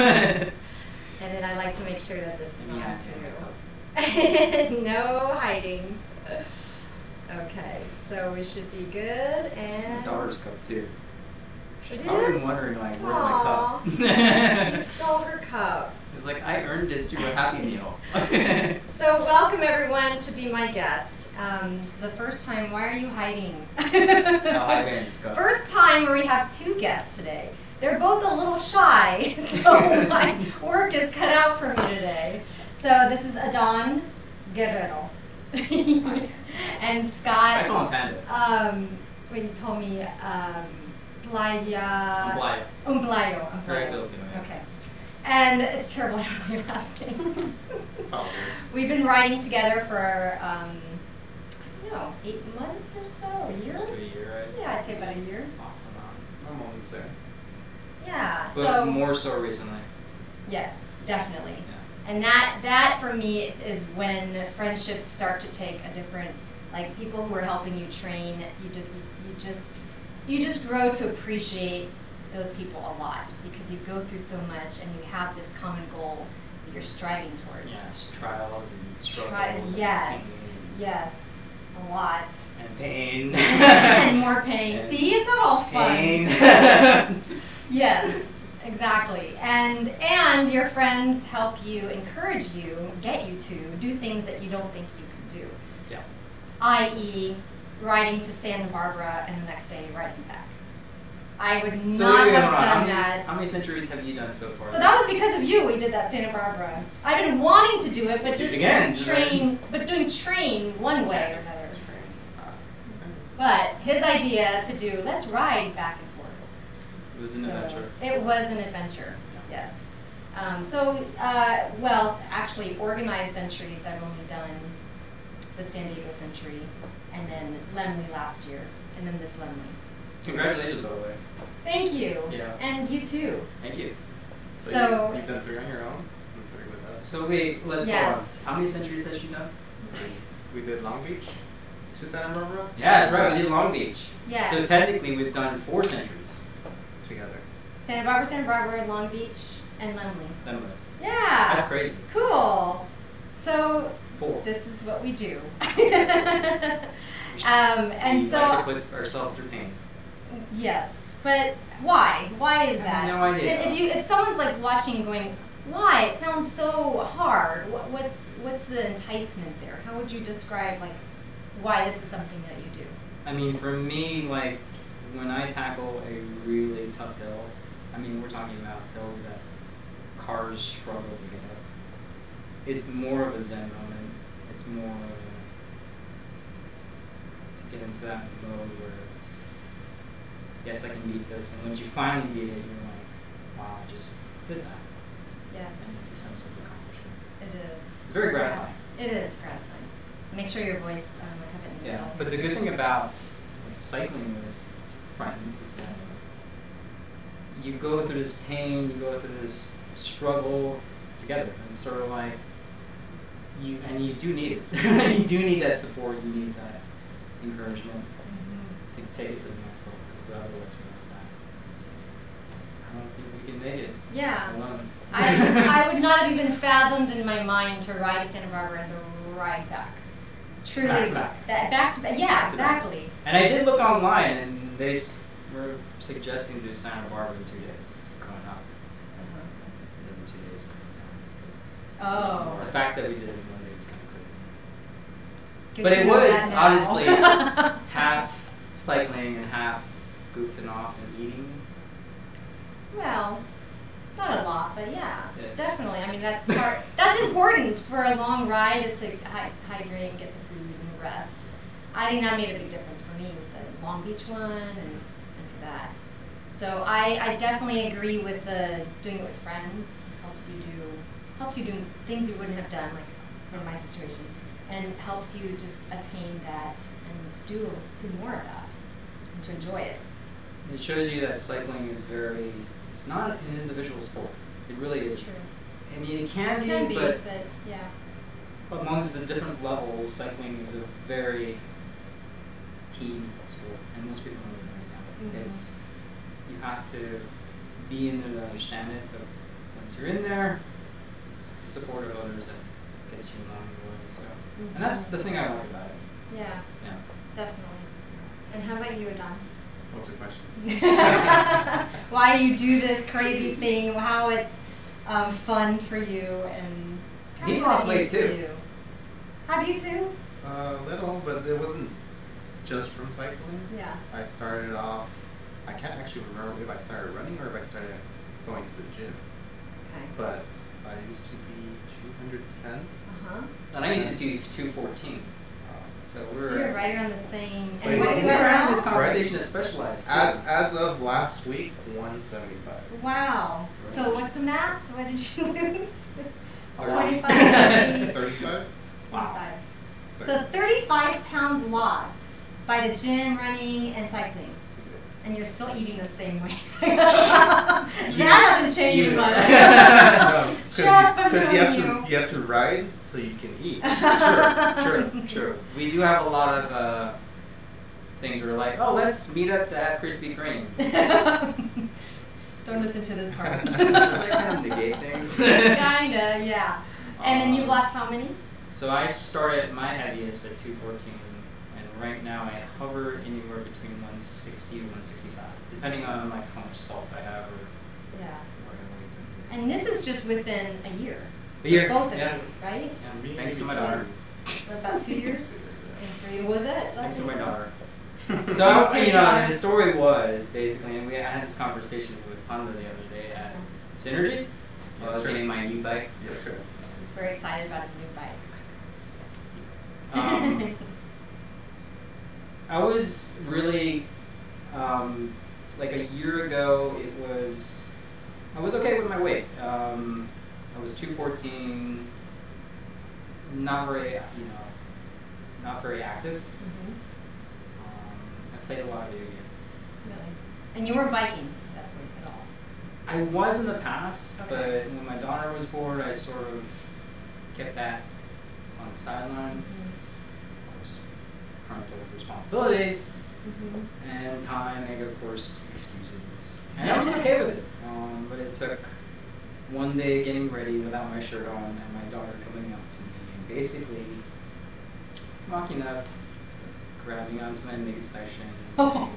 And then I like to make sure that this is on too. No hiding. Okay, so we should be good. And it's my daughter's cup too. She's it probably is? wondering like, where's Aww. my cup? You stole her cup. It's like, I earned this through a Happy Meal. So welcome everyone to be my guest. This is the first time. Why are you hiding? First time where we have two guests today. They're both a little shy, so my work is cut out for me today. So this is Adan Guerrero. And Scott. I call him Panda. When you told me Playa. Umblayo. Very Filipino. Yeah. Okay. And it's terrible, I don't know your last name. It's all good. We've been riding together for, I don't know, 8 months or so, a year? Close to a year, right? Yeah, I'd say about a year. Off and on. I'm almost there. Yeah, But so. more so recently. Yes, definitely. Yeah. And that for me is when friendships start to take a different, like people who are helping you train, you just grow to appreciate those people a lot because you go through so much and you have this common goal that you're striving towards. Yeah, trials and struggles. Yes, yes, a lot. And pain. And more pain. And see, it's not all fun. pain. Yes, exactly. And your friends help you, encourage you, get you to do things that you don't think you can do. Yeah. I.e., riding to Santa Barbara and the next day riding back. I would So not wait, have hold on. done that. How many centuries have you done so far? So that was because of you. We did that Santa Barbara. I've been wanting to do it, but just doing train one way or another. But his idea to do, let's ride back and forth. It was an adventure. It was an adventure. Yeah. Yes. Well, actually, organized centuries. I've only done the San Diego Century, and then Lindley last year, and then this Lindley. Congratulations, by the way. Thank you. Yeah. And you too. Thank you. So you've done 3 on your own, and 3 with us. So wait, let's Yes. go on. How many centuries has she done? We did Long Beach to Santa Barbara. Yeah, that's right. We did Long Beach. Yes. So technically, we've done 4 centuries. Together. Santa Barbara, Long Beach, and Lindley. Lindley. Yeah. That's crazy. Cool. So 4. this is what we do. We and so like to put ourselves through pain. yes, but why? Why is I that? have no idea. If someone's like watching, going, why? It sounds so hard. What's the enticement there? How would you describe like why this is something that you do? I mean, for me, like when I tackle a really tough hill, I mean, we're talking about hills that cars struggle to get up. It's more of a zen moment. It's more of a, to get into that mode where it's, yes, I can beat this. And once you finally beat it, you're like, wow, I just did that. Yes, And it's a sense of accomplishment. it is. It's very gratifying. It is gratifying. Make sure your voice, I have it in the Yeah, middle. but the good thing about like, cycling with friends is that you go through this pain, you go through this struggle together, and it's sort of like you do need it. You do need that support. You need that encouragement to take it to the next level. Because without it, what's wrong with that? I don't think we can make it Yeah. alone. I would not have even fathomed in my mind to ride to Santa Barbara and to ride back. Truly, Back to back. Back to back. Yeah, Back to back. exactly. And I did look online, and they were suggesting to do Santa Barbara in 2 days going up, and then 2 days coming down. Oh. The fact that we did it in 1 day was kind of crazy. Good But to it know was that now. honestly half cycling and half goofing off and eating. Well, not a lot, but yeah, Yeah. definitely. I mean, that's part. That's important for a long ride is to hydrate and get the food and rest. I think that made a big difference for me with the Long Beach one and for that. So I definitely agree with the doing it with friends helps you do things you wouldn't have done, like in my situation, and helps you just attain that and do more of that and to enjoy it. It shows you that cycling is it's not an individual sport. It really isn't. True. I mean, it can be, but but yeah. amongst the different levels, cycling is a very team sport, and most people don't realize that. Mhm. You have to be in there to understand it, but when once you're in there, it's the support of others that gets you along the way. So, and that's the thing I like about it. Yeah. Yeah. Definitely. And how about you, Adan? What's the question? Why you do this crazy thing? How it's fun for you and He lost weight too. Have you too? Little, but it wasn't just from cycling. Yeah. I started off, I can't actually remember if I started running or if I started going to the gym. Okay. But I used to be 210. Uh-huh. And I used to do 214. So So we're you're right around the same. Wait, And what we're are you around at this now? conversation at Specialized. too. As of last week, 175. Wow. So what's the math? What did you lose? A lot. 25, 35? Wow. 25. So 35 pounds lost by the gym, running, and cycling. And you're still eating the same way. That doesn't change You- much. No, Just from because doing you have to ride so you can eat. True. We do have a lot of things where we're like, oh, let's meet up to have Krispy Kreme. Don't listen to this part. Does that kind of negate things? Kinda, yeah. And then you lost how many? So I started my heaviest at 214, and right now I hover anywhere between 160 and 165, depending on like how much salt I have or Yeah. what I weight. And this is just within a year. A year, Both of yeah. you, right? Yeah, thanks to my daughter. For about 2 years? And 3, was it? Thanks to my daughter. So I was, the story was basically, and I had this conversation with Honda the other day at Synergy. I was getting my new bike. Yes, sir. He's very excited about his new bike. I was really, like a year ago, I was okay with my weight. I was 214, not very active. Mm-hmm. I played a lot of video games. Really? And you weren't biking at that point at all? I was in the past, Okay. but when my daughter was born, I sort of kept that on the sidelines. Mhm. Of course, parental responsibilities Mm-hmm. and time, and of course excuses. And I was okay with it, but it took one day getting ready without my shirt on, and my daughter coming up to me and basically walking up, grabbing onto my midsection, and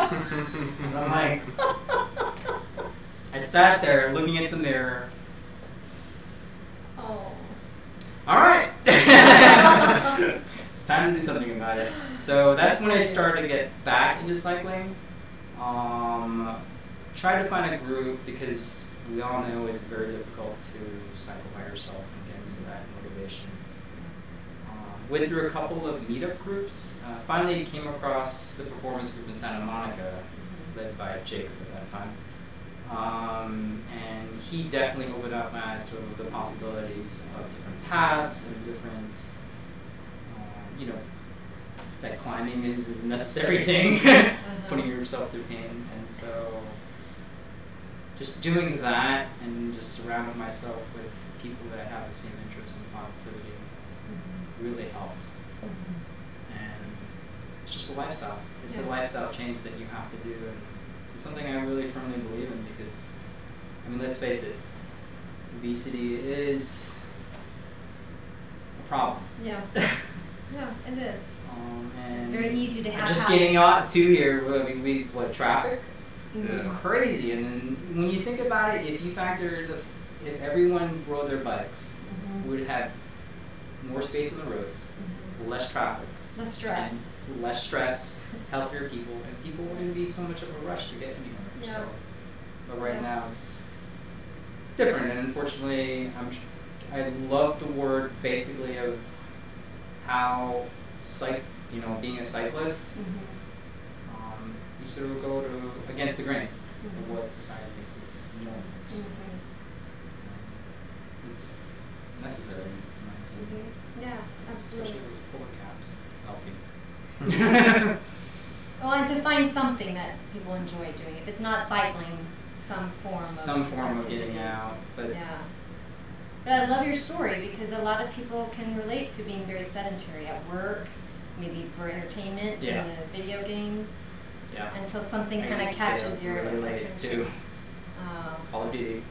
saying, and I'm like, I sat there looking at the mirror. Oh. All right, it's time to do something about it. So that's when I started to get back into cycling. Tried to find a group because we all know it's very difficult to cycle by yourself and get into that motivation. Went through a couple of meetup groups. Finally came across the performance group in Santa Monica, led by Jacob at that time. And he definitely opened up my eyes to the possibilities of different paths and different, that climbing is a necessary thing, putting yourself through pain. And so just doing that and just surrounding myself with people that have the same interests and positivity really helped. And it's just a lifestyle. It's a lifestyle change that you have to do, and it's something I really firmly believe in because, let's face it, obesity is a problem. Yeah. Yeah, it is. And It's very easy to have. just getting out to here, traffic? Mhm. It's crazy. And then when you think about it, if you factor if everyone rode their bikes, we would have more space on the roads, less traffic, Less stress. and less stress, healthier people, and people wouldn't be so much of a rush to get anywhere. Yeah. So, but right Yeah. now it's different, and unfortunately, I love the word basically of how being a cyclist, you sort of go against the grain of what society thinks is normal. It's necessary, in my opinion. Yeah, absolutely. Especially those pull caps helping. Well, and to find something that people enjoy doing. If it's not cycling, some form of getting activity. out, but Yeah. But I love your story because a lot of people can relate to being very sedentary at work, maybe for entertainment Yeah. in the video games. yeah. And so something I kind of used to say catches I your really related attention. too. Call of Duty,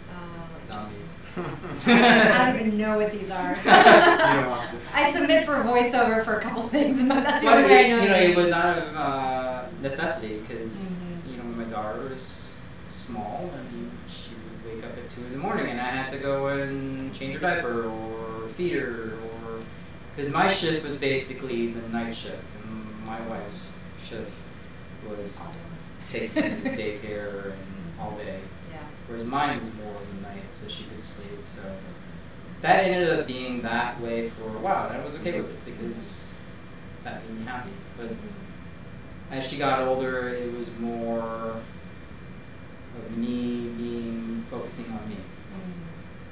Interesting. zombies. I don't even know what these are. You don't want to. I submit for voiceover for a couple things, but that's the Well, only way I know. you know, names. it was out of necessity because you know when my daughter was small and she would wake up at 2 in the morning and I had to go and change her diaper or feed her or because my shift was basically the night shift and my wife's shift was taking her to daycare and all day. Yeah. Whereas mine was more of the night, so she could sleep. So that ended up being that way for a while, and I was okay with it because that made me happy. But as she got older, it was more of me focusing on me,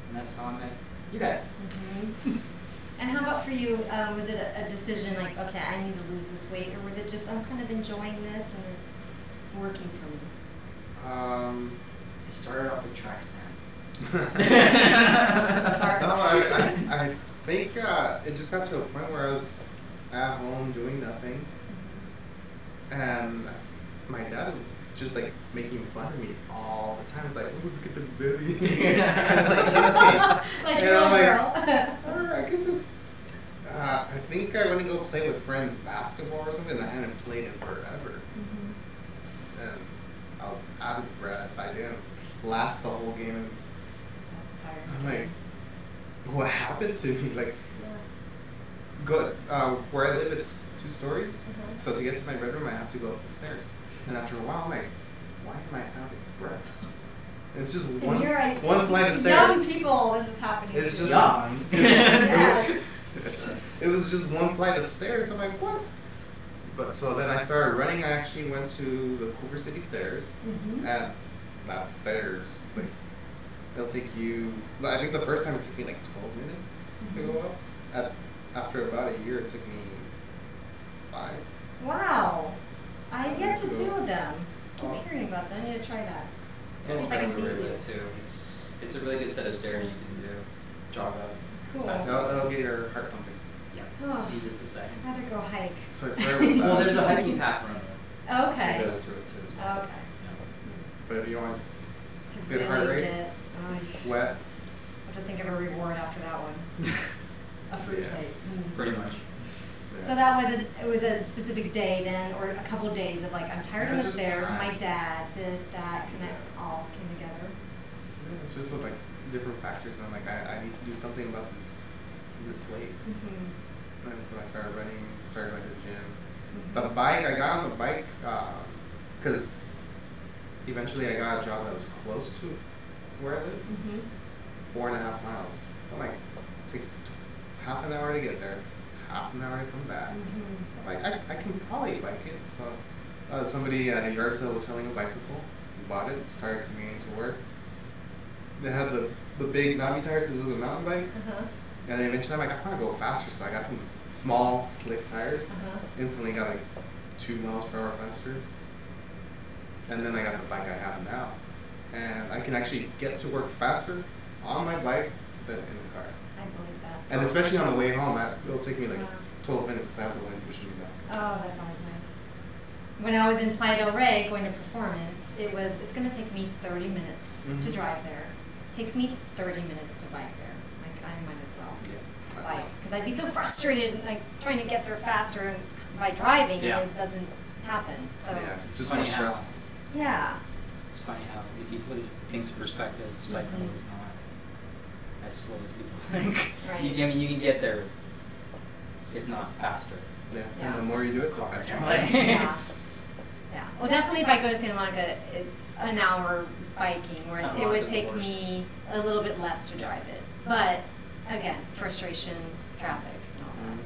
and that's how I met you guys. And how about for you? Was it a decision like, okay, I need to lose this weight, or was it just I'm kind of enjoying this and it's working for me? It started off with track stands. No, I think it just got to a point where I was at home doing nothing, and my dad was just like making fun of me all the time. It's like, oh, look at the belly. Like in his face. Like And your I'm little girl. I guess it's. I think I went to go play with friends basketball or something. I hadn't played in forever, and I was out of breath. I didn't last the whole game. And That's tired. I'm like, what happened to me? Like, go where I live, it's 2 stories. So to get to my bedroom, I have to go up the stairs. And after a while, I'm like, why am I out of breath? It's just one flight of stairs. Young people, this is happening. It's to just you. Young. Yes. It was just one flight of stairs. I'm like, what? But so then I started running. I actually went to the Culver City stairs, and that stairs, like, it'll take you. I think the first time it took me like 12 minutes to go up. After about a year, it took me 5. Wow. I have yet to So- do them. Oh. Keep hearing about them. I need to try that. Yeah, it's See if I can really beat you. good too. It's a really good set of stairs you can do. Jog up. It's Cool. fast. It'll get your heart pumping. Oh, Need just a second. I had to go hike. So I started with that. Well, there's a hiking path around there. Okay. It goes through it too as well. Okay. But if you want To good really heart rate, get, sweat, I have to think of a reward after that one. A fruit Yeah. plate. Pretty much. yeah. So that was a specific day then, or a couple of days of like, I'm tired of the Just stairs, time. my dad, this, that, and it all came together. Yeah, it's just like different factors. I'm like, I need to do something about this weight. And so I started running, started going to the gym. The bike, I got on the bike because eventually I got a job that was close to where I live, 4.5 miles. I'm like, it takes half an hour to get there, half an hour to come back. I'm like, I can probably bike it. So somebody at a yard sale was selling a bicycle, bought it, started commuting to work. They had the big knobby tires because it was a mountain bike. And then eventually I'm like, I want to go faster, so I got some small, slick tires. Instantly got like 2 miles per hour faster. And then I got the bike I have now. And I can actually get to work faster on my bike than in the car. I believe that. And especially on the way home, it'll take me like 12 minutes because I have the wind pushing me back. Oh, that's always nice. When I was in Playa del Rey going to performance, it's going to take me 30 minutes to drive there. It takes me 30 minutes to bike there. Like, I might as well bike. Because I'd be so frustrated, like, trying to get there faster and by driving, and it doesn't happen. So, Yeah, it's just Funny more how- stress. yeah. It's funny how if you put things in perspective, cycling is not as slow as people think. Right. I mean, you can get there, if not faster. Yeah. Yeah. And the more you do it, the faster. Yeah. Yeah. Well, definitely if I go to Santa Monica, it's an hour biking, whereas Santa it would Monica's the take worst. me a little bit less to drive it. But again, frustration, traffic, and all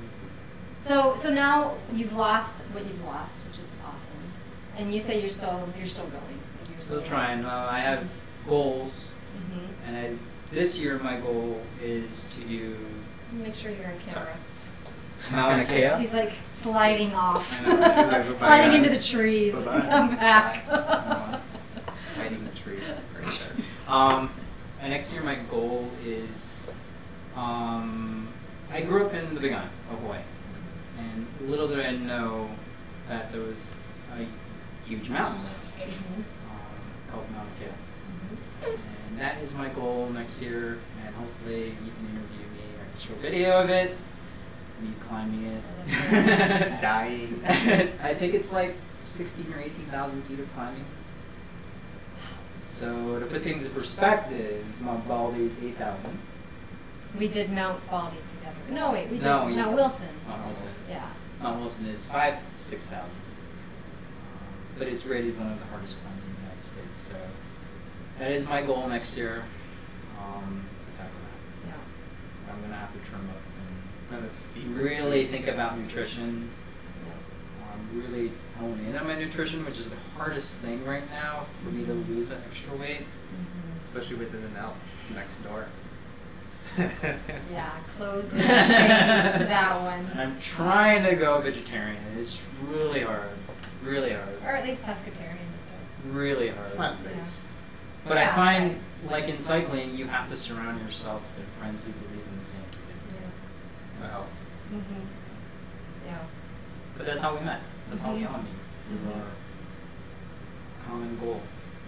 that. So now you've lost what you've lost, which is awesome. And you say you're still going. Like you're Still trying. I have goals, Mm-hmm. and this year my goal is to do Make sure you're on camera. Mauna Kea. She's like sliding off, I know. Bye-bye, sliding into the guys. trees. Bye-bye. Come back. Hiding the tree right there. And next year my goal is, I grew up in the Big Island of Hawaii, and little did I know that there was a huge mountain there, called Mauna Kea. And that is my goal next year, and hopefully you can interview me. I can show a video of it, me climbing it. Dying. I think it's like 16 or 18,000 feet of climbing. So to put things in perspective, Mount Baldy is 8,000. We did Mount Baldy together. No, wait, we did No, Mount Wilson. Mount Wilson. Yeah. Mount Wilson is 6,000. But it's rated one of the hardest climbs in the United States. So that is my goal next year, to tackle that. Yeah. I'm going to have to trim up And it's steep. and really think about nutrition. Really hone in on my nutrition, which is the hardest thing right now for me to lose that extra weight. Especially with In-N-Out next door. Yeah, close the shades to that one. I'm trying to go vegetarian. It's really hard. Really hard. Or at least pescatarian stuff. Really hard. Plant-based. But Yeah, I find, like in cycling, you have to surround yourself with friends who believe in the same thing. Yeah. That helps. Yeah. But that's how we met. That's how we all meet. Through our common goal.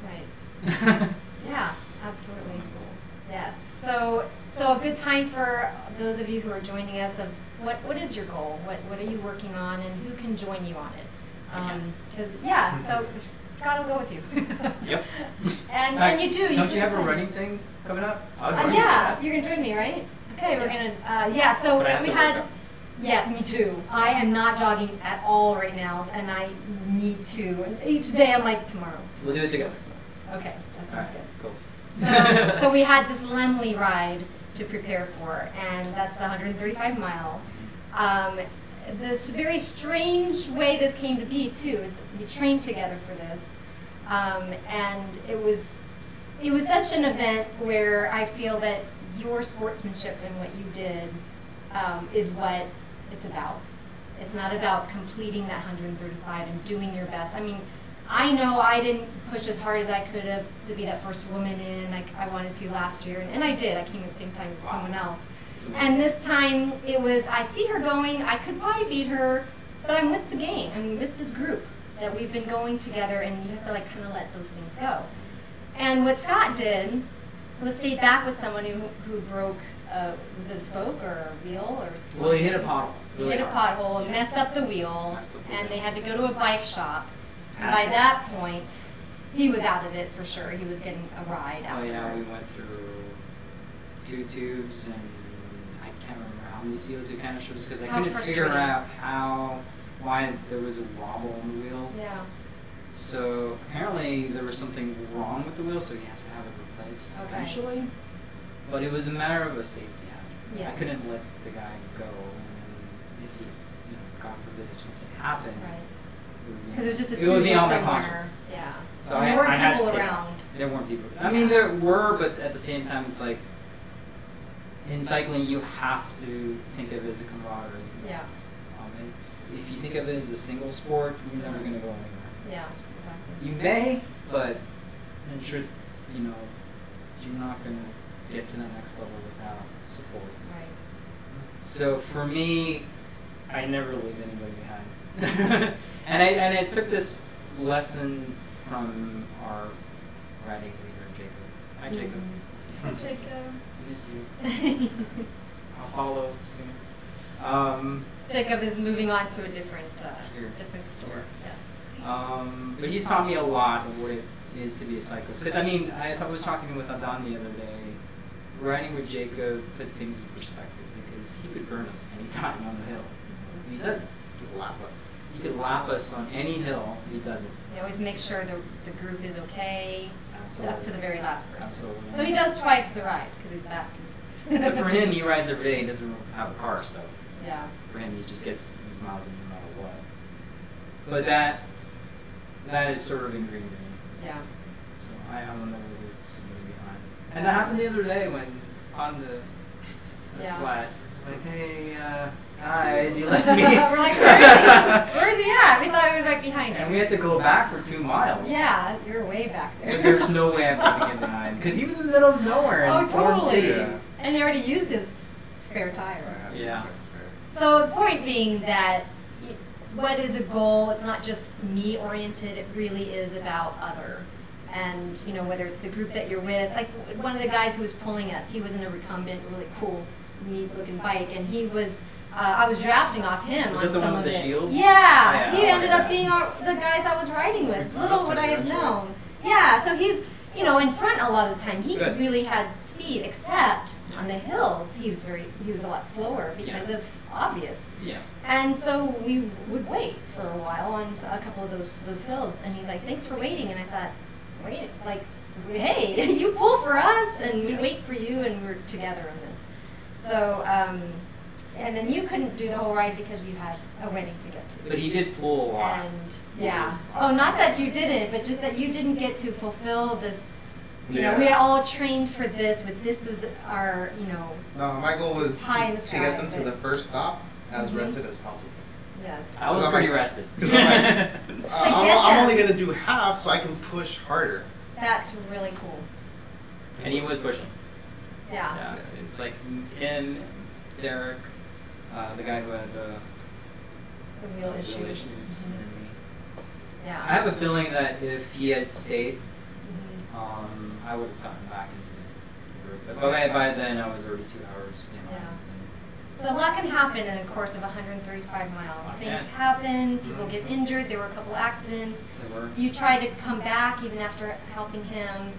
Right. Yeah, absolutely. Common goal. Yes. So a good time for those of you who are joining us of what is your goal? What are you working on, and who can join you on it? Because so Scott will go with you. Yep. And you do. Don't you have a can- running thing coming up? I'll join you for Yeah, that. you're gonna join me, right? Okay, we're gonna. So But I have we to had. work out. Yes, me too. I am not jogging at all right now, and I need to. And each day I'm like, tomorrow. We'll do it together. Okay, that sounds Alright, good. cool. So we had this Lindley Ride to prepare for, and that's the 135 mile. This very strange way this came to be too is we trained together for this, and it was such an event where I feel that your sportsmanship and what you did is what it's about. It's not about completing that 135 and doing your best. I mean, I know I didn't push as hard as I could have to be that first woman in like I wanted to last year, and I did. I came at the same time as someone else. And this time it was, I see her going, I could probably beat her, but I'm with the gang, I'm with this group that we've been going together, and you have to like kind of let those things go. And what Scott did was stay back with someone who broke, was it a spoke or a wheel or something? Well, he hit a pothole. He hit a pothole, messed up the wheel, Messed up the and wheel. they had to go to a bike shop. And Had by to. that point, he was out of it for sure. He was getting a ride Oh afterwards. yeah, we went through 2 tubes and I can't remember how many CO2 canisters because I How couldn't figure frustrating. out why there was a wobble on the wheel. Yeah. So apparently there was something wrong with the wheel, so he has to have it replaced Okay. eventually. But it was a matter of a safety hazard. Yes. I couldn't let the guy go, and if he, God forbid, if something happened, Right. it would be- Because it was just the it two would of be you on my somewhere. conscience. Yeah. So And there weren't I had to people stay. around. There weren't people. I mean, there were, but at the same time, it's like in cycling, you have to think of it as a camaraderie. Yeah. It's if you think of it as a single sport, you're never going to go anywhere. Yeah. Exactly. You may, but in truth, you're not going to get to the next level without support. Right. So for me, I never leave anybody behind. and I took this lesson from our riding leader, Jacob. Hi, Jacob. Hi, Jacob. Miss you. I'll follow soon. Jacob is moving on to a different Here. different store. Yes. But he's taught me a lot of what it is to be a cyclist. Because I mean, I was talking with Adan the other day. Riding with Jacob put things in perspective because he could burn us anytime on the hill. And he doesn't. Lap us. He could lap us on any hill. He doesn't. He always makes sure the group is okay Absolutely. up to the very last person. Absolutely. So he does twice the ride because he's back. But for him, he rides every day. He doesn't have a car, so Yeah. for him, he just gets these miles in no matter what. But that is sort of ingrained in me. Yeah. So I will never leave somebody behind. And that happened the other day when on the Yeah. flat. It's like, hey, guys, you left me. We're like, where is he? Where is he at? We thought he was right behind us. And we had to go back for 2 miles. Yeah, you're way back there. But there's no way I'm keeping him behind because he was in the middle of nowhere in Oh, Florida totally. City. Yeah. And he already used his spare tire. Yeah. So the point being that what is a goal? It's not just me oriented. It really is about other. And, you know, whether it's the group that you're with, like one of the guys who was pulling us, he was in a recumbent, really cool, neat looking bike, and he was, I was drafting off him Was on it the some one of with the it. shield? Yeah, Oh, he yeah, ended up being the guys I was riding with. Little would I have known. Yeah, so he's, you know, in front a lot of the time. He Good. really had speed, except on the hills, he was a lot slower because of obvious. Yeah. And so we would wait for a while on a couple of those hills, and he's like, "Thanks for waiting." And I thought, "Wait, like, hey, you pull for us, and we wait for you, and we're together on this." So, and then you couldn't do the whole ride because you had a wedding to get to. But he did pull a lot. And yeah, oh, not that you didn't, but just that you didn't get to fulfill this. You know, we had all trained for this. But this was our, you know. No, my goal was Pie in the to get sky, them to but- the first stop as rested as possible. Yeah. I was I'm pretty like- rested. 'Cause I'm like, I'm only them. gonna do half so I can push harder. That's really cool. And he was pushing. Yeah. Yeah. It's like him, Derek, the guy who had the The wheel issues. issues, Mhm. and me. Yeah. I have a feeling that if he had stayed, Mhm. I would have gotten back into the group. But by then, I was already 2 hours behind. So a lot can happen in a course of 135 miles. Yeah. Things happen, people get injured, there were a couple accidents. There were. You try to come back even after helping him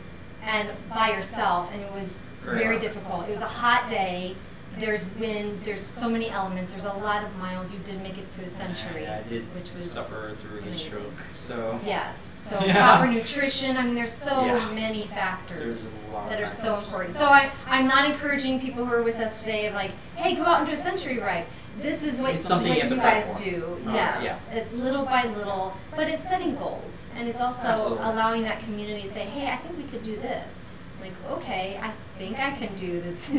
and by yourself, and it was very difficult. It was a hot day, there's wind, there's so many elements, there's a lot of miles. You did make it to a century, I did which was suffer through a amazing. stroke. So Yes. So Yeah. proper nutrition. I mean, there's so Yeah. many factors There's a lot that of are so factors. important. So I'm not encouraging people who are with us today of like, hey, go out and do a century ride. This is what, It's something what you have you to guys prep for. do. Oh, Yes. It's little by little, but it's setting goals. And it's also Absolutely. allowing that community to say, hey, I think we could do this. Like, okay, I think I can do this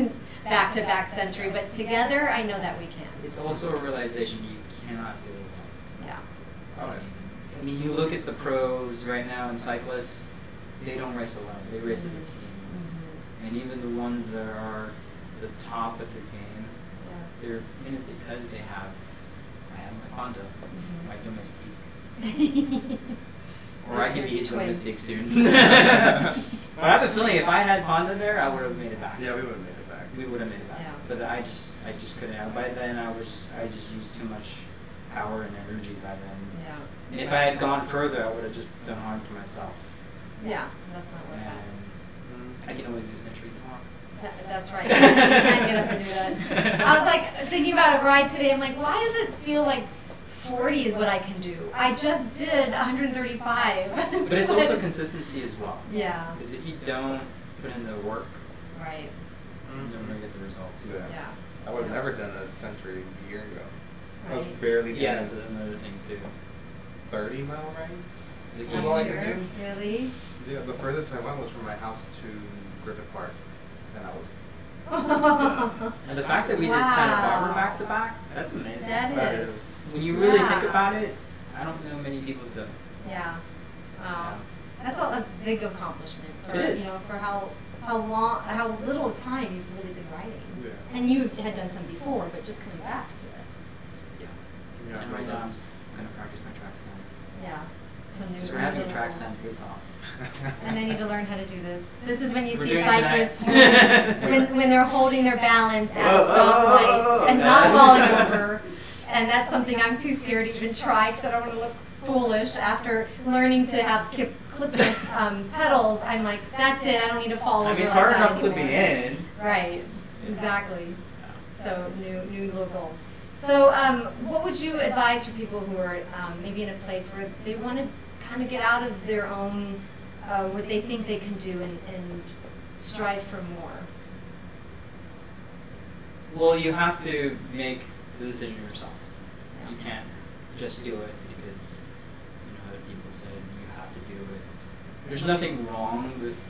back-to-back century, but together I know that we can. it's also a realization you cannot do it alone. Yeah. Oh, yeah. I mean, you look at the pros right now in cyclists, they don't race alone, they race as a team. Mhm. And even the ones that are the top at their game, Yeah. they're in it because I have my Honda, Mhm. my domestique. Mm-hmm. Or I can be a Twins. domestic student. But I have a feeling if I had Honda there, I would have made it back. Yeah, we would have made it back. We would have made it back. Yeah. But I just couldn't. By then, I just used too much power and energy by then. Yeah. And if I had gone further, I would have just done harm to myself. Yeah, that's not what happened. And I can always do century tomorrow. That's right. You can get up and do that. I was like thinking about a ride today. I'm like, why does it feel like 40 is what I can do? I just did 135. But it's also consistency as well. Yeah. Because if you don't put in the work, Right. you're never gonna get the results. Yeah. Yeah. I would have never done a century a year ago. I was Right. barely doing Yeah, that's another thing too. 30-mile rides. The That's all I easiest- can do. Really? Yeah, the furthest I went was from my house to Griffith Park, and I was. And the fact that we did Santa Barbara Wow. back to back, that's amazing. That That is. is. When you really Yeah. think about it, I don't know many people do. Yeah. Wow. That's a big accomplishment for, It is. you know, for how little time you've really been riding. Yeah. And you had done some before, but just coming back to it. Yeah. Yeah, And right now I'm gonna practice my track stands. Yeah. Some new Because we're having a rules. track stand face off. And I need to learn how to do this. This is when you We're see doing it cyclists tonight. when they're holding their balance at a Whoa, stoplight and yeah. not falling over. And that's something I'm too scared to even try because I don't want to look foolish after learning to have clipless pedals. I'm like, that's it. I don't need to fall over. I mean, it's like hard that enough clipping anymore. in. Right. Exactly. So new little goals. So what would you advise for people who are maybe in a place where they want to kind of get out of their own what they think they can do and strive for more? Well, you have to make the decision yourself. Yeah. You can't just do it because other people said you have to do it. There's nothing wrong with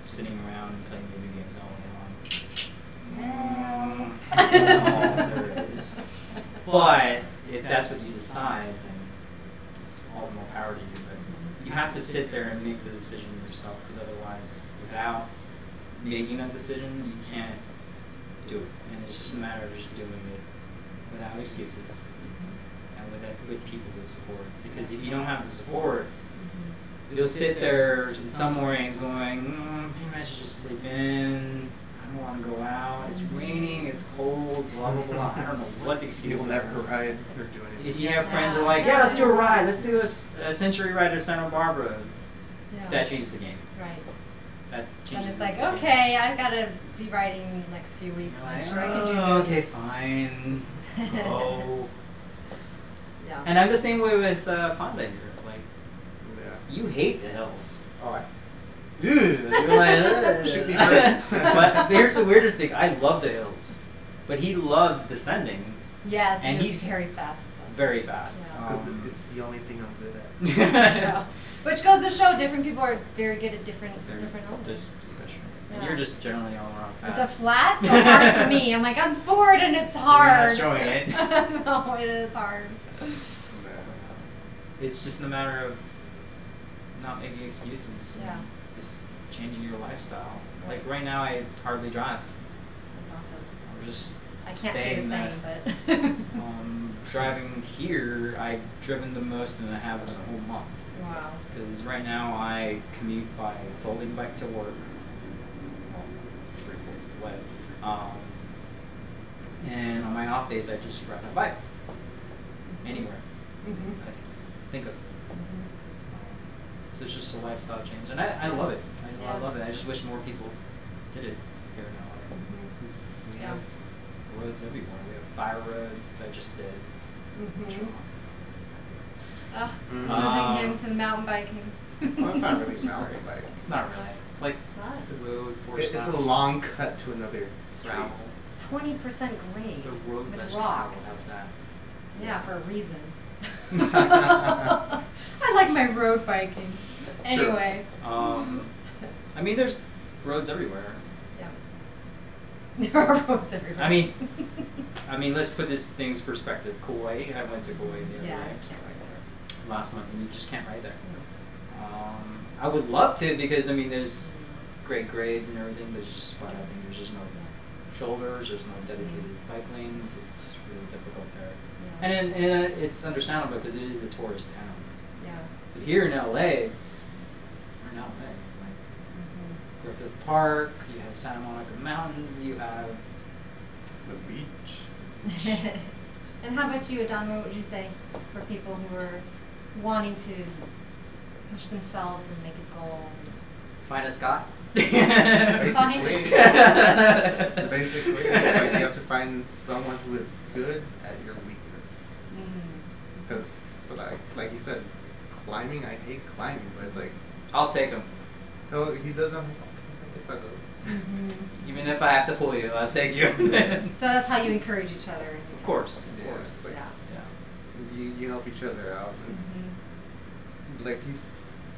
sitting around and playing video games all day long. No, there is. But if that's what you decide, then all the more power to you. But you have to sit there and make the decision yourself, because otherwise, without making that decision, you can't do it. And it's just a matter of just doing it without excuses and with people with support. Because if you don't have the support, you'll sit there some mornings going, maybe I should just sleep in. I don't want to go out. It's raining. It's cold. Blah blah blah. I don't know what the excuse. You'll never ride or do anything. If you have friends who are like, yeah, let's do a ride. Let's do a century ride to Santa Barbara. Yeah. That changes the game. Right. That changes. And it's like, the okay, game. I've got to be riding in the next few weeks. You're I'm like, sure I can do oh, this. okay, fine. Go. Yeah. And I'm the same way with Ponda here. Like, Yeah. you hate the hills. Oh, You're like, ugh. Shoot me first. But here's the weirdest thing. I love the hills, but he loves descending Yes, and he's he's very fast. very fast. Yeah. Because it's the only thing I'm good at. Yeah. Which goes to show different people are very good at different elements. And Yeah. you're just generally all around But fast. the flats are hard for me. I'm like, I'm bored and it's hard. You're not showing it. No, it is hard. It's just a matter of not making excuses. Yeah. And just changing your lifestyle. Right. Like right now, I hardly drive. That's awesome. I was just I can't say saying the that. same, but. Driving here, I've driven the most than I have in a whole month. Wow. Because right now I commute by folding bike to work. Well, 3/4 of the way. And on my off days, I just ride my bike anywhere Mm-hmm. I can think of. So it's just a lifestyle change, and I love it. I Yeah. love it. I just wish more people did it here in LA. Because we Yeah. have roads everywhere. We have fire roads that just did. Which are awesome. Losing him to mountain biking. Well, it's not really mountain bike. It's not really. It's like What? the road for It's a long cut to another street. travel. 20% grade It's the road with less rocks. traveled. How's that? Yeah, for a reason. I like my road biking. Anyway. I mean, there's roads everywhere. Yeah. There are roads everywhere. I mean, let's put this thing's perspective. Kauai. I went to Kauai the other yeah, I day, can't ride there. last month, and you just can't ride there. I would love to because I mean, there's great grades and everything, but it's just flat out thing. There's just no shoulders. There's no dedicated bike lanes. It's just really difficult there. Yeah. And it's understandable because it is a tourist town. Yeah. But here in LA, we're in LA. Like Griffith Park, you have Santa Monica Mountains, you have The beach. And how about you, Adan? What would you say for people who are wanting to push themselves and make a goal? find a Scott. Basically, it's like you have to find someone who is good at your weakness. Because, like you said, climbing, I hate climbing, but it's like, I'll take him. oh, he doesn't. Okay, I guess I'll go. Even if I have to pull you, I'll take you. So that's how you encourage each other. Of course. Yeah, it's like, Yeah. you help each other out. Mm-hmm. Like he's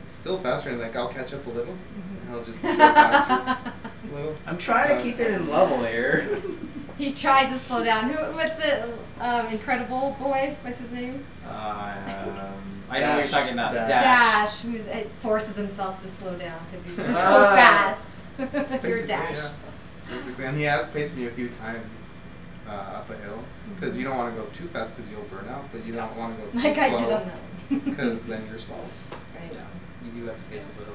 still faster, and like I'll catch up a little, and he'll just go Mm-hmm. faster a little. I'm trying to keep it in level here. He tries to slow down. What's the incredible boy? What's his name? I know what you're talking about. Dash. Dash, who forces himself to slow down because he's just so fast. You're Basically, Dash. yeah. Basically, and he has paced me a few times up a hill because you don't want to go too fast because you'll burn out, but you don't want to go too Like I did slow on that one. because then you're slow. Right. Yeah, you do have to pace a little.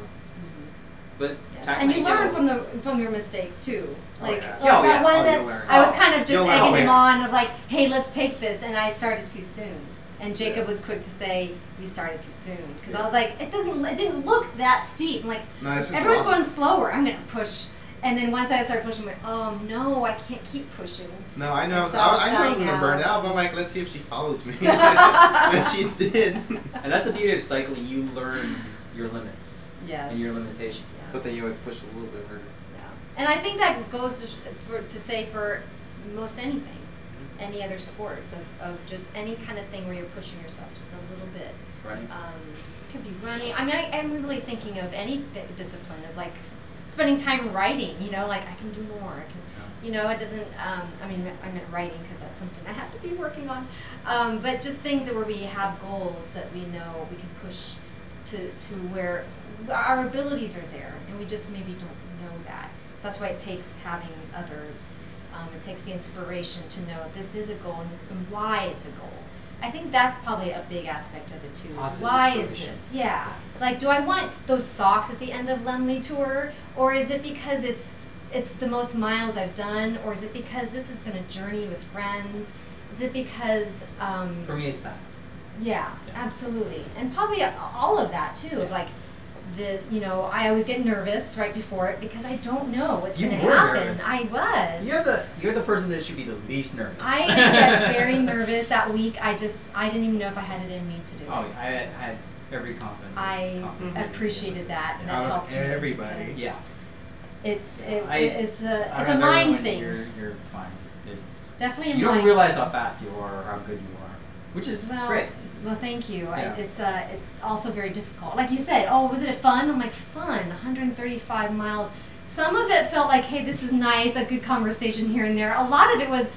But Yes. And you tackling learn hills- from your mistakes too. Like yeah. Oh, that yeah. one Oh, that you'll learn. I was kind of just You'll learn. egging Oh, him yeah. on of like, hey, let's take this, and I started too soon. And Jacob was quick to say, you started too soon, because I was like, it didn't look that steep. I'm like, No, it's just everyone's long. going slower. I'm gonna push. And then once I started pushing, I'm like, oh no, I can't keep pushing. No, I know. So I was I was dying gonna burn out. out, but I'm like, let's see if she follows me. And she did. And that's the beauty of cycling. You learn your limits Yes. and your limitations. Yeah. But then you always push a little bit harder. Yeah. And I think that goes to say for most anything, any other sports, of just any kind of thing where you're pushing yourself just a little bit. Running. It could be running. I mean, I'm really thinking of any discipline of like spending time writing. You know, like I can do more. I can. You know, it doesn't. I mean, I meant writing because that's something I have to be working on. But just things that where we have goals that we know we can push to where our abilities are there, and we just maybe don't know that. So that's why it takes having others. It takes the inspiration to know this is a goal and why it's a goal. I think that's probably a big aspect of it too. Is Positive why is inspiration. this? Yeah. Like, do I want those socks at the end of Lindley Tour, or is it because it's the most miles I've done, or is it because this has been a journey with friends? Is it because For me, it's that. yeah, absolutely, and probably all of that too. Of like I always get nervous right before it because I don't know what's You going to were happen. nervous. I was. You're the person that should be the least nervous. I get very nervous that week. I didn't even know if I had it in me to do it. Oh, I had every confidence. I appreciated that, and that Out of helped me. everybody. because Yeah. It's I'd a rather mind everyone- thing. You're fine. It's, Definitely a you mind. don't realize how fast you are or how good you are, which is great. Well, thank you. Yeah. It's also very difficult. Like you said, oh, was it fun? I'm like, fun, 135 miles. Some of it felt like, hey, this is nice, a good conversation here and there. A lot of it was,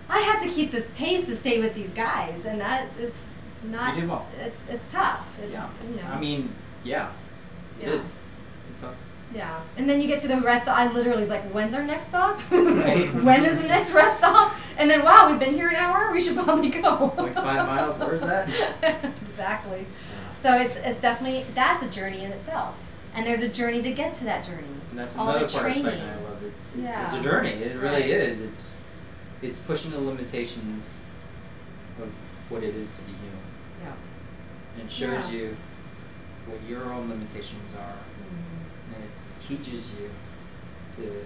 I have to keep this pace to stay with these guys, and that is not. You did well. It's tough. It's, Yeah. You know. I mean, yeah, it Yeah. is. It's tough. Yeah, and then you get to the rest. I literally was like, "When's our next stop? Right. When is the next rest stop?" And then, wow, we've been here an hour. We should probably go. 0.5 miles. Where's that? Exactly. So it's definitely that's a journey in itself, and there's a journey to get to that journey. And that's All another the part of training. cycling I love. It's Yeah. a journey. It really Right. is. It's pushing the limitations of what it is to be human. Yeah. And it shows Yeah. you what your own limitations are, Mhm. and it teaches you to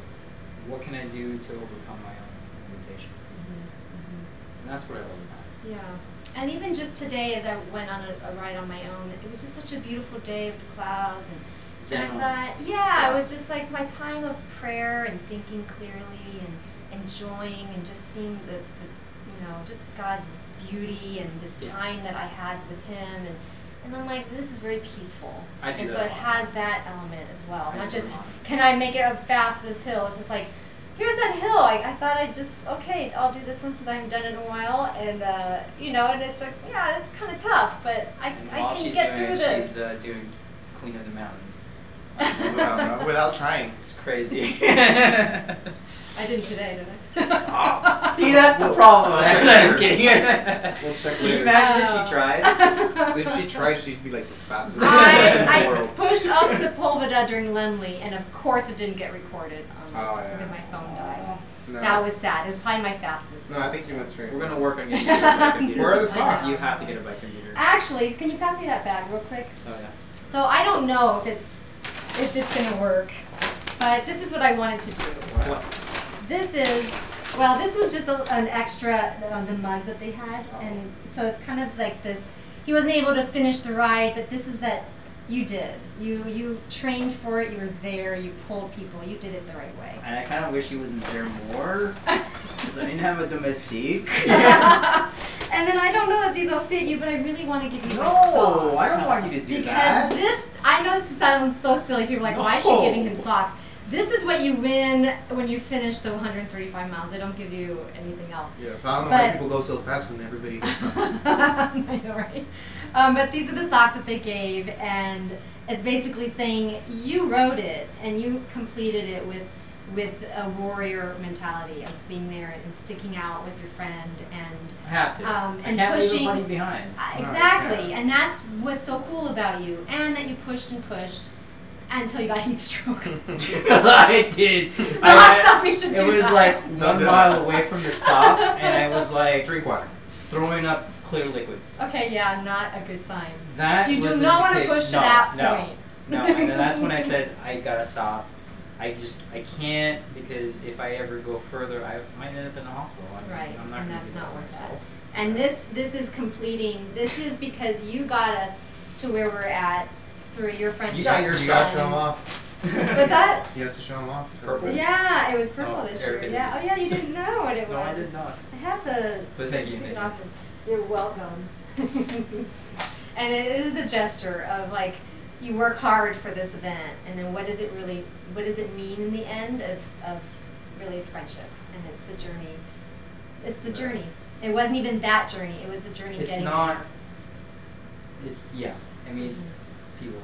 what can I do to overcome my own limitations. And that's what I love about it. Yeah. And even just today, as I went on a ride on my own, it was just such a beautiful day with the clouds, and Zen I moments. thought, yeah, it was just like my time of prayer and thinking clearly and enjoying and just seeing the just God's beauty and this Yeah. time that I had with Him, and I'm like, this is very peaceful. I do and that so a it lot. has that element as well. I Not do just, a lot. can I make it up fast this hill? It's just like, here's that hill. I thought I'd just, okay, I'll do this one since I haven't done it in a while. And, and it's like, yeah, it's kind of tough, but I And while can she's get doing through it, this. she's doing Queen of the Mountains. without trying. It's crazy. I didn't today, did I? Oh, see, that's the problem. I'm kidding. We'll check Can you later. imagine if she tried? If she tried, she'd be like the fastest person in the I world. pushed up Sepulveda during Lindley, and of course it didn't get recorded Oh, yeah. because my phone died. No. That was sad. It was probably my fastest. No, I think you went straight. We're gonna work on getting you a bike computer. Where are the socks? You have to get a bike computer. Actually, can you pass me that bag real quick? Oh yeah. So I don't know if it's gonna work, but this is what I wanted to do. What? This was just an extra of the mugs that they had, and so it's kind of like this. He wasn't able to finish the ride, but this is that you did. You trained for it. You were there. You pulled people. You did it the right way. And I kind of wish he wasn't there more, because I didn't have a domestique. And then I don't know that these will fit you, but I really want to give you my No, socks. I don't want you to do Because that. I know this sounds so silly. People are like, why is she No. giving him socks? This is what you win when you finish the 135 miles. They don't give you anything else. Yeah, so I don't know why But- people go so fast when everybody gets something. I know, right? But these are the socks that they gave, and it's basically saying you rode it and you completed it with a warrior mentality of being there and sticking out with your friend and I have to. I and can't pushing. leave everybody behind. Exactly, and that's what's so cool about you, and that you pushed and pushed until you got heat stroke. I did. I thought we should It do was that. like No, 1 do mile that. away from the stop, and I was like Drink water. throwing up clear liquids. Okay, yeah, not a good sign. That You do was not an want to indication- push to no, that no, point. No, and then that's when I said I gotta stop. I can't, because if I ever go further, I might end up in the hospital. Right, I'm not and gonna that's do not that to worth that. myself. And this is completing. This is because you got us to where we're at through your friendship. You got your You gotta show them off. What's that? He has to show them off. Purple? Yeah, it was purple Oh, this year. Erika Yeah. did. Oh yeah, you didn't know what it was. No, I did not. I have the. But thank you, take thank it you. off. You're welcome. And it is a gesture of like you work hard for this event, and then what does it mean in the end of really it's friendship, and it's the journey. It's the journey. It wasn't even that journey. It was the journey It's getting not. there. It's yeah. I mean, it's people,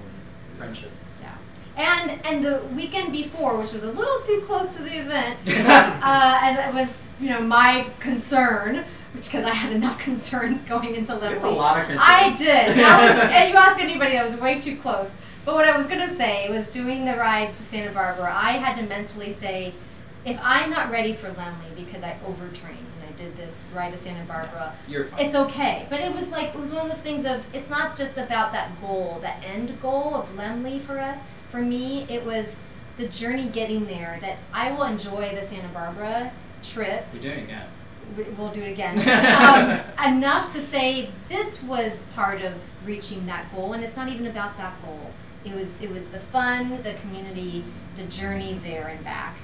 friendship. Yeah. And the weekend before, which was a little too close to the event, as it was, my concern, because I had enough concerns going into Lindley. You have a lot of concerns. I did. And you ask anybody, that was way too close. But what I was going to say was doing the ride to Santa Barbara, I had to mentally say, if I'm not ready for Lindley because I overtrained and I did this ride to Santa Barbara, You're fine. it's okay. But it was one of those things of, it's not just about that goal, that end goal of Lindley for us. For me, it was the journey getting there, that I will enjoy the Santa Barbara trip. You're doing it again. We'll do it again. Enough to say this was part of reaching that goal, and it's not even about that goal. It was the fun, the community, the journey there and back.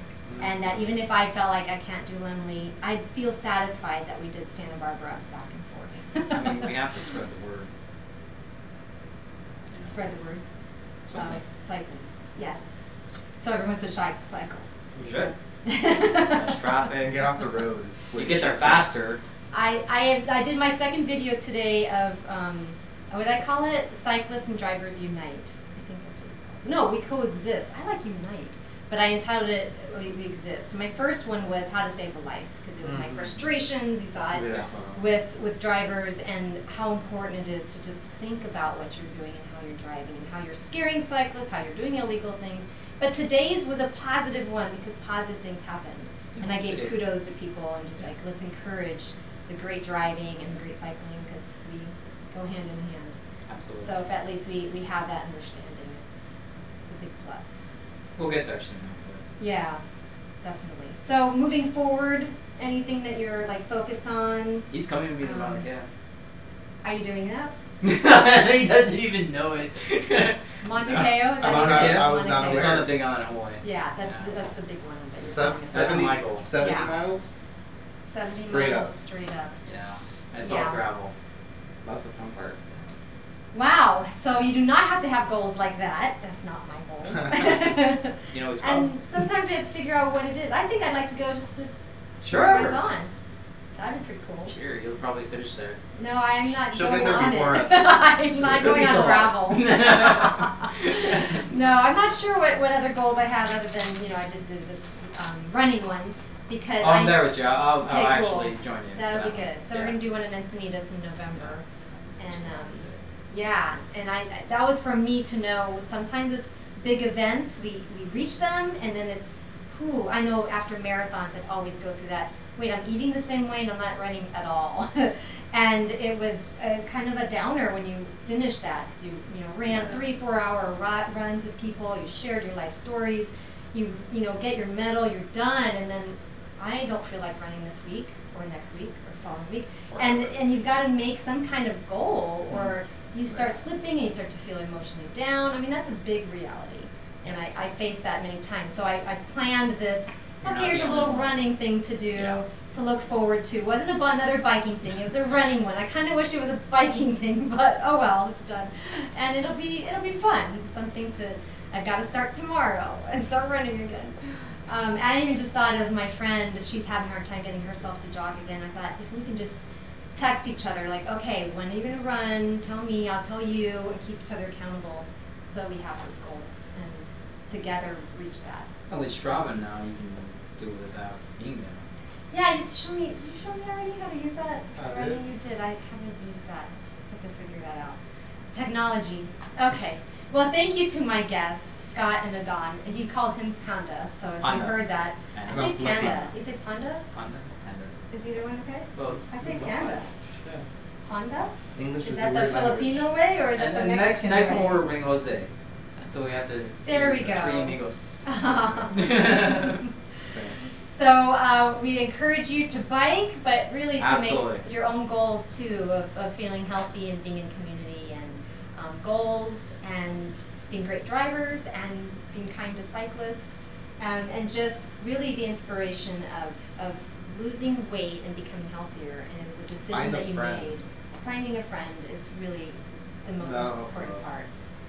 And that even if I felt like I can't do Lindley, I'd feel satisfied that we did Santa Barbara back and forth. I mean, we have to spread the word. Spread the word. Something. Cycling. Yes. So everyone should cycle. You should. Less traffic. And get off the road. You get there faster. I did my second video today of, what did I call it? Cyclists and Drivers Unite. I think that's what it's called. No, we coexist. I like unite. But I entitled it, We Exist. My first one was How to Save a Life, because it was my frustrations, you saw it, with drivers, and how important it is to just think about what you're doing and how you're driving and how you're scaring cyclists, how you're doing illegal things. But today's was a positive one because positive things happened. And I gave kudos to people and just like, let's encourage the great driving and the great cycling because we go hand in hand. Absolutely. So if at least we have that understanding, it's a big plus. We'll get there soon. Yeah, definitely. So moving forward, anything that you're like focused on? He's coming to me around the cab. Are you doing that? He doesn't even know it. Monte Cayo? Is that I was not It's aware. on the big island in Hawaii. Yeah, that's the big one. That you're 70 my goal. 70 Yeah. miles? 70 Straight miles up. straight up. Yeah. And it's Yeah. all gravel. That's the fun part. Wow, so you do not have to have goals like that. That's not my goal. You know, it's And sometimes we have to figure out what it is. I think I'd like to go just to Sure. where it goes on. That'd be pretty cool. Sure, you'll probably finish there. No, I'm not She'll going get there on before it. us. I'm not It'll going be on so gravel. hot. No, I'm not sure what other goals I have other than, I did this running one because I'm there with you. I'll Okay, cool. actually join you. That'll be for that good. one. So Yeah. we're gonna do one in Encinitas in November. That's And a day. yeah, and that was for me to know. Sometimes with big events, we reach them, and then it's, I know after marathons, I'd always go through that. Wait, I'm eating the same way, and I'm not running at all. And it was kind of a downer when you finished that, because you ran 3-4 hour runs with people. You shared your life stories. You get your medal. You're done, and then I don't feel like running this week or next week or following week. And you've got to make some kind of goal, or you start slipping and you start to feel emotionally down. I mean, that's a big reality. And Yes. I faced that many times. So I planned this, You're okay, not here's a the little only one. running thing to do, Yeah. to look forward to. It wasn't another biking thing, it was a running one. I kind of wish it was a biking thing, but oh well, it's done. And it'll be fun. Something I've got to start tomorrow and start running again. I even just thought of my friend, she's having a hard time getting herself to jog again. I thought if we can just text each other, like, okay, when are you gonna run? Tell me, I'll tell you, and keep each other accountable so we have those goals and together reach that. Oh, with Strava now, you can do it without being there. Yeah, did you show me already how to use that? I Running, did. you did. I haven't used that. I have to figure that out. Technology. Okay. Well, thank you to my guests, Scott and Adan. He calls him Panda, so if Panda. you heard that, I Panda. say No, Panda. Panda. You say Panda? Panda? Panda. Is either one okay? Both. I say Panda. Yeah. Panda? English Is is that a the weird Filipino language. way, or is that And the then Mexican next way? one we're bring Jose. So we have to. There we go. Three amigos. So we encourage you to bike, but really to Absolutely. make your own goals too of feeling healthy and being in community, and goals and being great drivers and being kind to cyclists, and just really the inspiration of losing weight and becoming healthier. And it was a decision Find a that you friend. made. Finding a friend is really the most That'll help important us. part.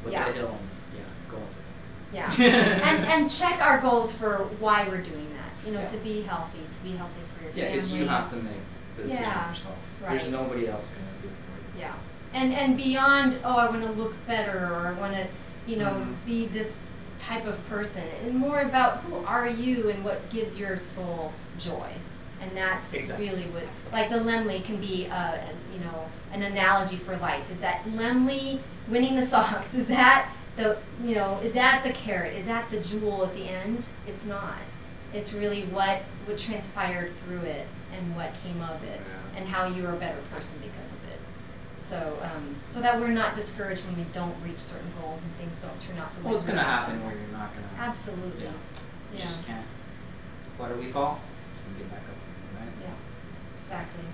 Look Yeah. at the hill and go. Yeah, and check our goals for why we're doing that. Yeah. To be healthy for your Yeah, family. because you have to make the decision Yeah, yourself. right. There's nobody else going to do it for you. Yeah, and beyond, I want to look better, or I want to, Mhm. be this type of person, and more about who are you and what gives your soul joy. And that's Exactly. really what, like the Lindley can be, an analogy for life. Is that Lindley winning the Sox? Is that is that the carrot? Is that the jewel at the end? It's not. It's really what transpired through it and what came of it, and how you're a better person because of it. So that we're not discouraged when we don't reach certain goals and things don't turn out the way. Well, it's going to happen where you're not going to. Absolutely. Yeah. You Yeah. just can't. Why do we fall? Just going to get back up, right? Yeah. Exactly.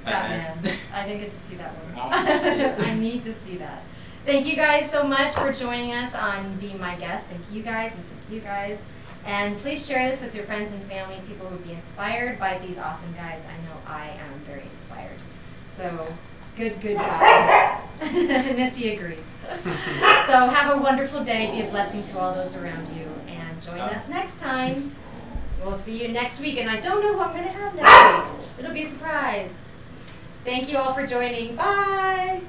Batman. I didn't get to see that one. I need to see that. Thank you guys so much for joining us on Be My Guest. Thank you guys, and thank you guys. And please share this with your friends and family, people who would be inspired by these awesome guys. I know I am very inspired. So, good guys. Misty agrees. So have a wonderful day. Be a blessing to all those around you. And join us next time. We'll see you next week. And I don't know who I'm going to have next week. It'll be a surprise. Thank you all for joining. Bye.